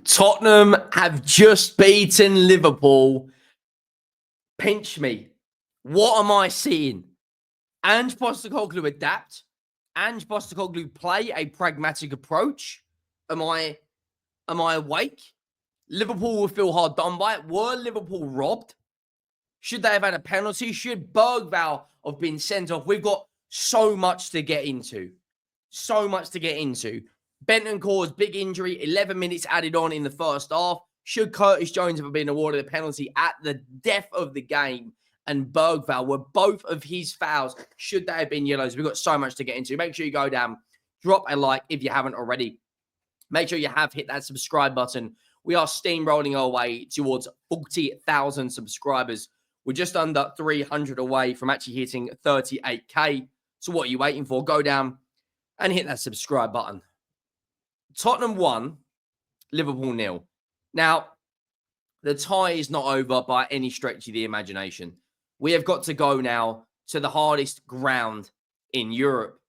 Tottenham have just beaten Liverpool. Pinch me. What am I seeing? Ange Postecoglou adapt. Ange Postecoglou play a pragmatic approach. Am I awake? Liverpool will feel hard done by it. Were Liverpool robbed? Should they have had a penalty? Should Bergvall have been sent off? We've got so much to get into. So much to get into. Bentancur's big injury, 11 minutes added on in the first half. Should Curtis Jones have been awarded a penalty at the death of the game? And Bergvall, were both of his fouls, should they have been yellows? We've got so much to get into. Make sure you go down, drop a like if you haven't already. Make sure you have hit that subscribe button. We are steamrolling our way towards 40,000 subscribers. We're just under 300 away from actually hitting 38K. So what are you waiting for? Go down and hit that subscribe button. Tottenham 1, Liverpool 0. Now, the tie is not over by any stretch of the imagination. We have got to go now to the hardest ground in Europe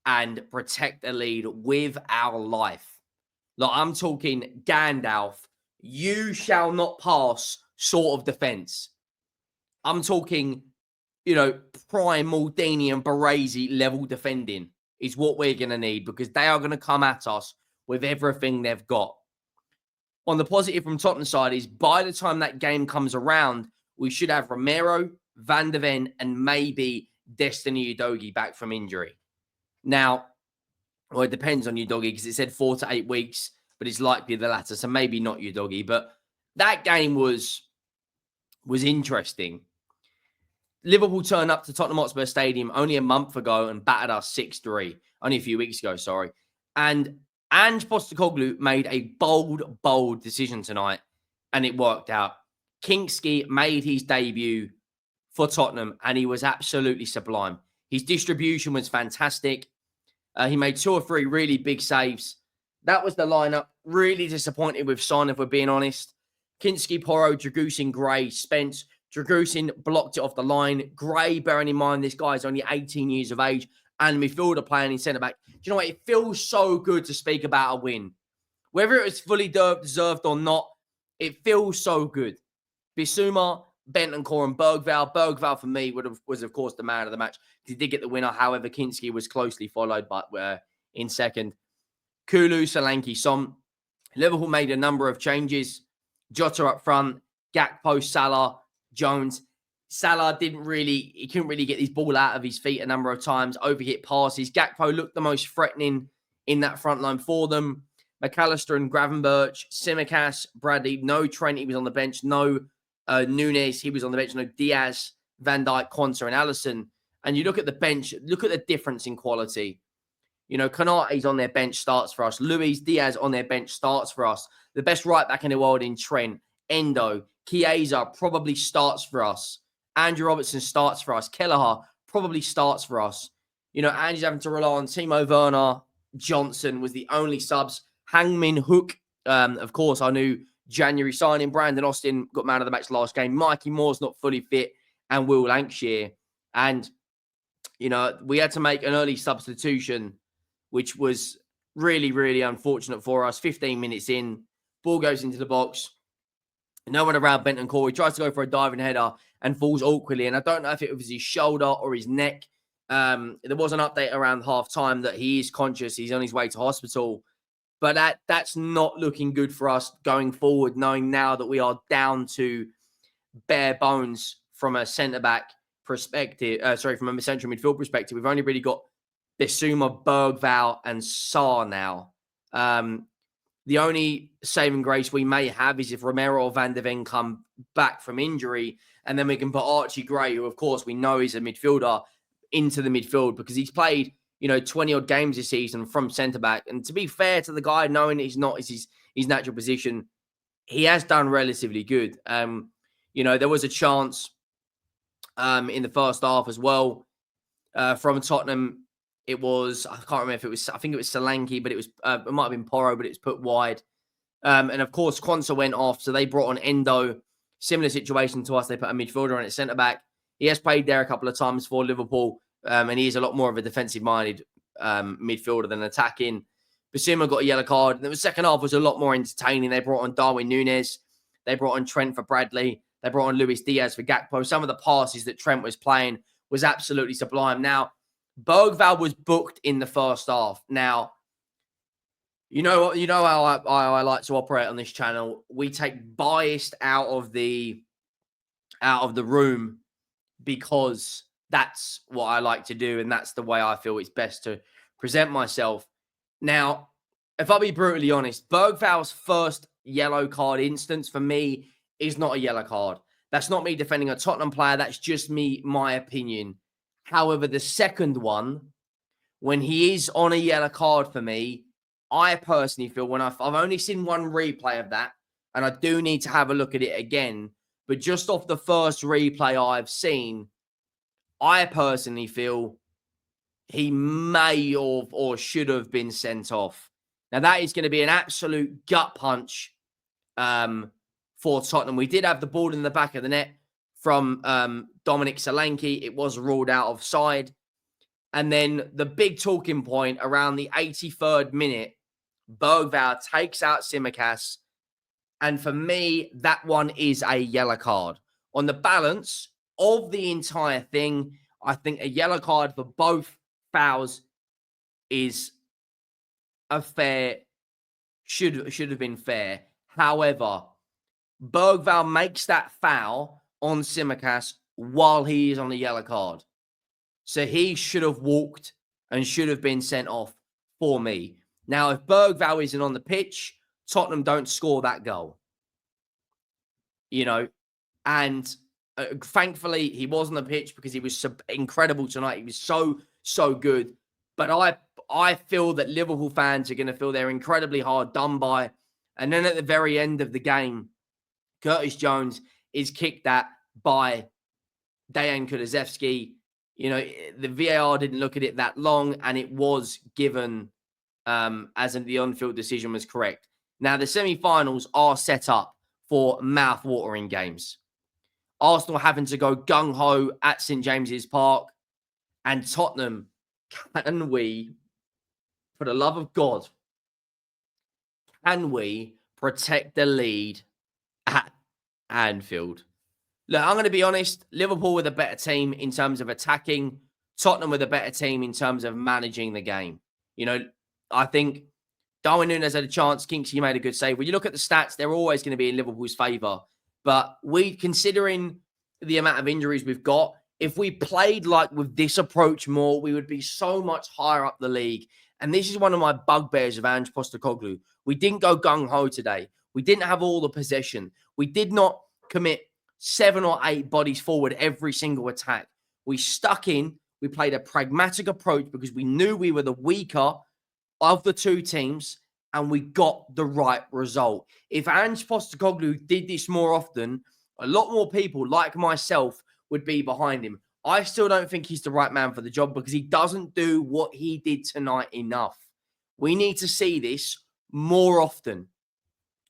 and protect the lead with our life. Like, I'm talking Gandalf, you shall not pass sort of defense. I'm talking, prime Maldini and Baresi level defending is what we're going to need, because they are going to come at us with everything they've got. On the positive from Tottenham side is, by the time that game comes around, we should have Romero, Van de Ven, and maybe Destiny Udogie back from injury. Now, well, it depends on Udogie, because it said 4 to 8 weeks, but it's likely the latter, so maybe not Udogie. But that game was interesting. Liverpool turned up to Tottenham Hotspur Stadium only a month ago and battered us 6-3. Only a few weeks ago, sorry. And Ange Postecoglou made a bold decision tonight, and it worked out. Kinsky made his debut for Tottenham, and he was absolutely sublime. His distribution was fantastic. He made 2 or 3 really big saves. That was the lineup. Really disappointed with Son, if we're being honest. Kinsky, Porro, Dragusin, Gray, Spence. Dragusin blocked it off the line. Gray, bearing in mind this guy is only 18 years of age, and midfielder playing in centre-back. Do you know what? It feels so good to speak about a win. Whether it was fully deserved or not, it feels so good. Bissouma, Bentancur, and Bergvall. Bergvall, for me, was, of course, the man of the match. He did get the winner. However, Kinsky was closely followed by in second. Kulu, Solanke, Son. Liverpool made a number of changes. Jota up front, Gakpo, Salah, Jones. Salah couldn't really get his ball out of his feet a number of times, overhit passes. Gakpo looked the most threatening in that front line for them. McAllister and Gravenberch, Tsimikas, Bradley, no Trent, he was on the bench. No Nunes, he was on the bench. No Diaz, Van Dijk, Konsa, and Alisson. And you look at the bench, look at the difference in quality. Konate's on their bench, starts for us. Luis Diaz on their bench, starts for us. The best right back in the world in Trent. Endo. Chiesa probably starts for us. Andrew Robertson starts for us. Kelleher probably starts for us. Ange's having to rely on Timo Werner. Johnson was the only subs. Hangmin Hook, of course, our new January signing. Brandon Austin got man of the match last game. Mikey Moore's not fully fit. And Will Lancashire. And, we had to make an early substitution, which was really, really unfortunate for us. 15 minutes in, ball goes into the box. No one around Bentancur. He tries to go for a diving header and falls awkwardly. And I don't know if it was his shoulder or his neck. There was an update around half-time that he is conscious. He's on his way to hospital. But that's not looking good for us going forward, knowing now that we are down to bare bones from a centre-back perspective. From a central midfield perspective. We've only really got Bissouma, Bergvall, and Sarr now. The only saving grace we may have is if Romero or Van de Ven come back from injury, and then we can put Archie Gray, who, of course, we know is a midfielder, into the midfield, because he's played, 20-odd games this season from centre-back. And to be fair to the guy, knowing he's not his natural position, he has done relatively good. There was a chance in the first half as well from Tottenham. It was, I can't remember if it was, I think it was Solanke, but it might have been Porro, but it was put wide. And of course, Konsa went off, so they brought on Endo. Similar situation to us. They put a midfielder on at centre-back. He has played there a couple of times for Liverpool, and he is a lot more of a defensive-minded midfielder than attacking. Basuma got a yellow card. And the second half was a lot more entertaining. They brought on Darwin Núñez. They brought on Trent for Bradley. They brought on Luis Diaz for Gakpo. Some of the passes that Trent was playing was absolutely sublime. Now, Bergvall was booked in the first half. Now, you know what? You know how I like to operate on this channel. We take biased out of the room because that's what I like to do, and that's the way I feel it's best to present myself. Now, if I'll be brutally honest, Bergvall's first yellow card instance for me is not a yellow card. That's not me defending a Tottenham player. That's just my opinion. However, the second one, when he is on a yellow card for me, I personally feel when I've only seen one replay of that, and I do need to have a look at it again, but just off the first replay I've seen, I personally feel he may or should have been sent off. Now, that is going to be an absolute gut punch for Tottenham. We did have the ball in the back of the net from Dominic Solanke. It was ruled out offside. And then the big talking point around the 83rd minute, Bergvall takes out Tsimikas. And for me, that one is a yellow card. On the balance of the entire thing, I think a yellow card for both fouls is a fair, should have been fair. However, Bergvall makes that foul on Tsimikas while he is on the yellow card. So he should have walked and should have been sent off for me. Now, if Bergvall isn't on the pitch, Tottenham don't score that goal. You know, and thankfully he was on the pitch because he was incredible tonight. He was so good. But I feel that Liverpool fans are going to feel they're incredibly hard done by. And then at the very end of the game, Curtis Jones is kicked at by Dejan Kulusevski. You know, the VAR didn't look at it that long, and it was given as the on-field decision was correct. Now, the semi-finals are set up for mouth-watering games. Arsenal having to go gung-ho at St. James's Park, and Tottenham, can we, for the love of God, can we protect the lead at Anfield? Look, I'm going to be honest. Liverpool were the better team in terms of attacking. Tottenham were the better team in terms of managing the game. You know, I think Darwin Núñez had a chance. Kinsky made a good save. When you look at the stats, they're always going to be in Liverpool's favour. But considering the amount of injuries we've got, if we played like with this approach more, we would be so much higher up the league. And this is one of my bugbears of Ange Postecoglou. We didn't go gung-ho today. We didn't have all the possession. We did not commit 7 or 8 bodies forward every single attack. We stuck in. We played a pragmatic approach because we knew we were the weaker of the two teams, and we got the right result. If Ange Postecoglou did this more often, a lot more people like myself would be behind him. I still don't think he's the right man for the job because he doesn't do what he did tonight enough. We need to see this more often.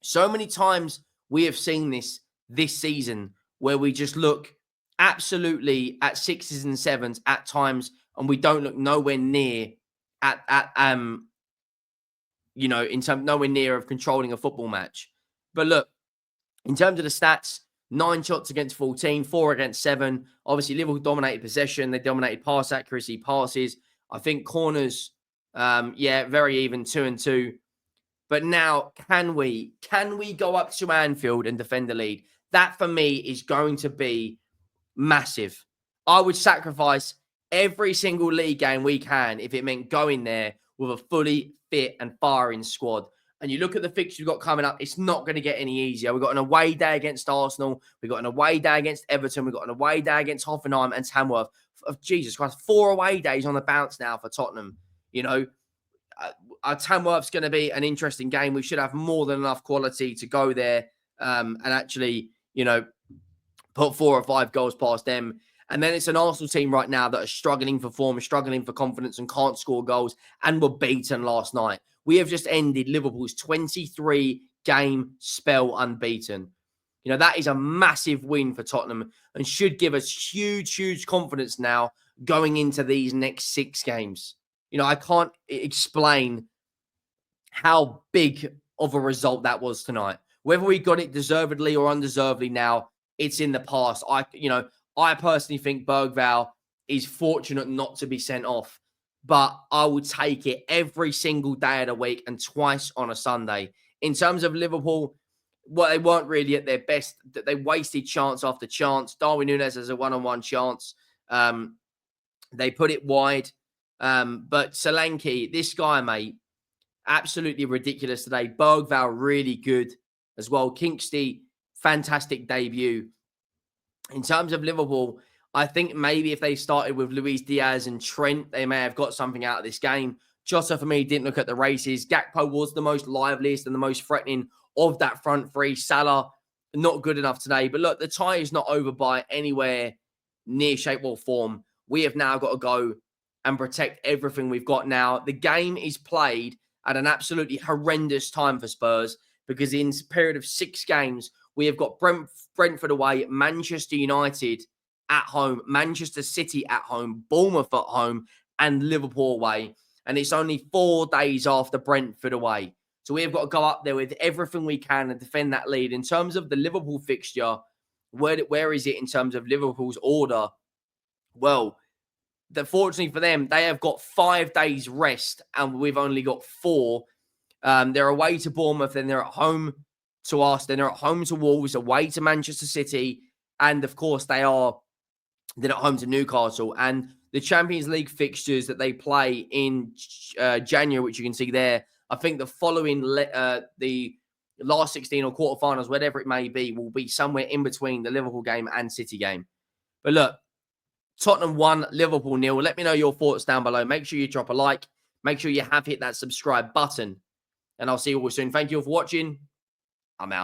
So many times we have seen this season where we just look absolutely at 6s and 7s at times, and we don't look nowhere near nowhere near of controlling a football match. But look, in terms of the stats, 9 shots against 14, 4 against 7. Obviously, Liverpool dominated possession. They dominated pass accuracy, passes. I think corners, very even, 2-2. But now, can we go up to Anfield and defend the lead? That, for me, is going to be massive. I would sacrifice every single league game we can if it meant going there with a fully fit and firing squad. And you look at the fixtures we've got coming up, it's not going to get any easier. We've got an away day against Arsenal. We've got an away day against Everton. We've got an away day against Hoffenheim and Tamworth. Jesus Christ, 4 away days on the bounce now for Tottenham. You know, Tamworth's going to be an interesting game. We should have more than enough quality to go there and actually, you know, put 4 or 5 goals past them. And then it's an Arsenal team right now that are struggling for form, struggling for confidence, and can't score goals, and were beaten last night. We have just ended Liverpool's 23-game spell unbeaten. You know, that is a massive win for Tottenham and should give us huge confidence now going into these next 6 games. You know, I can't explain how big of a result that was tonight. Whether we got it deservedly or undeservedly now, it's in the past. I personally think Bergvall is fortunate not to be sent off, but I would take it every single day of the week and twice on a Sunday. In terms of Liverpool, well, they weren't really at their best. They wasted chance after chance. Darwin Núñez has a one-on-one chance. They put it wide. But Solanke, this guy, mate, absolutely ridiculous today. Bergvall, really good as well. Kinsky, fantastic debut. In terms of Liverpool, I think maybe if they started with Luis Diaz and Trent, they may have got something out of this game. Jota, for me, didn't look at the races. Gakpo was the most liveliest and the most threatening of that front three. Salah, not good enough today. But look, the tie is not over by anywhere near shape or form. We have now got to go and protect everything we've got now. The game is played at an absolutely horrendous time for Spurs because in a period of 6 games, we have got Brentford away, Manchester United at home, Manchester City at home, Bournemouth at home, and Liverpool away. And it's only 4 days after Brentford away. So we have got to go up there with everything we can and defend that lead. In terms of the Liverpool fixture, where is it in terms of Liverpool's order? Well, fortunately for them, they have got 5 days rest and we've only got 4. They're away to Bournemouth, then they're at home to us, then they're at home to Wolves, away to Manchester City, and of course they're at home to Newcastle. And the Champions League fixtures that they play in January, which you can see there, I think the following the last 16 or quarterfinals, whatever it may be, will be somewhere in between the Liverpool game and City game. But look, Tottenham 1, Liverpool 0. Let me know your thoughts down below. Make sure you drop a like. Make sure you have hit that subscribe button. And I'll see you all soon. Thank you all for watching. I'm out.